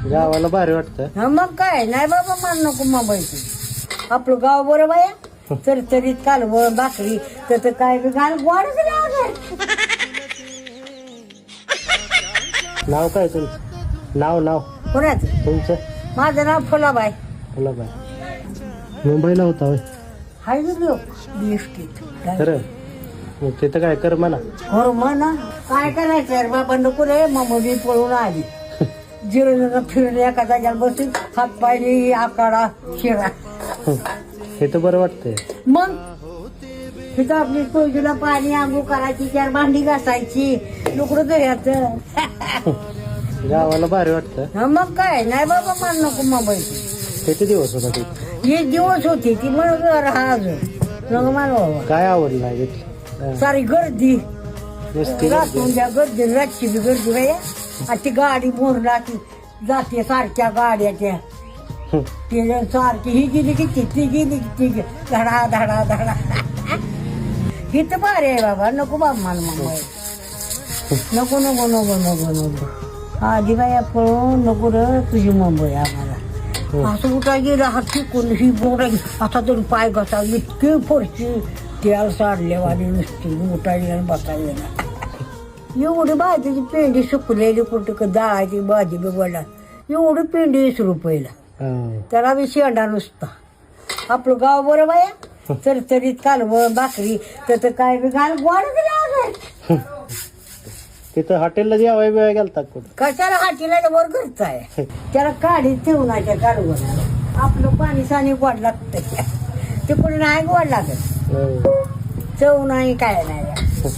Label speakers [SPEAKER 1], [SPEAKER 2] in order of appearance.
[SPEAKER 1] गावाला भारी वाटतं.
[SPEAKER 2] हा मग काय नाही बाबा मान नको मुंबईची आपलं गाव बरोबर आहे. चरचरीत कालवण भाकरी तर काय बी घाल गोडच नाही.
[SPEAKER 1] नाव काय तुमचं? नाव
[SPEAKER 2] कोणाचं?
[SPEAKER 1] तुमचं?
[SPEAKER 2] माझं नाव फुलाबाई.
[SPEAKER 1] फुलाबाई. मुंबईला होता होय?
[SPEAKER 2] हाय लोक बीएसटीत
[SPEAKER 1] खरं? मग तिथं काय कर म्हणा.
[SPEAKER 2] हो म्हणा काय करायचं यार बाबा नको रे मग मी पळून आली. जिरून फिरून एका जाग्याला बसून हात पायली आकाडा शिरा.
[SPEAKER 1] हे तर बरं वाटतंय.
[SPEAKER 2] मग तिथं आपली तुळशीला पाणी आंघोळ करायची, चार भांडी घासायची, लुकडं धुयाचं.
[SPEAKER 1] गावाला भारी वाटतं.
[SPEAKER 2] हा मग काय नाही बाबा मान नको मुंबईची.
[SPEAKER 1] किती दिवस होता तिथे?
[SPEAKER 2] एक दिवस होती ती म्हणून राहा अजून नको मान बाबा.
[SPEAKER 1] काय आवडलं आहे तिथलं?
[SPEAKER 2] सारी गर्दी
[SPEAKER 1] नुसती
[SPEAKER 2] रातून त्या गर्दी रातची बी गर्दी बाया. आणि ती गाडी मोरला की जाते सारख्या गाड्या त्या ते सारखी ही गेली की ती गेली की ती गेली. धडा धडा धडा. इथं भारी आहे बाबा नको बाबा मला मुंबई. नको नको नको नको नको आधी बाया पळून नको र तुझी मुंबई आम्हाला. असं उठा गेलं हात शिकून ही बोट आता तरी पाय घसा इतकी फरची त्याला साडलेवाली नुसती उठायला आणि बसायला ना. एवढी भाजीची पेंडी सुकलेली कुठं डाळाची भाजी बिघडला एवढी पेंडी 20 रुपयाला. त्याला बी शेंडा नुसता. आपलं गाव बरोबर आहे. चरचरीत कालवण भाकरी तर काय बी घाल गोडच नाही.
[SPEAKER 1] तिथं हॉटेलला जेवाय बिवाय गेलता कुठं?
[SPEAKER 2] कशाला हाटीला वर घरचा आहे. त्याला काढी ठेवण्याच्या कालवण आपलं पाणी साणी गोड लागतं. ते कुठे नाही गोड लागत. चव नाही काय नाही.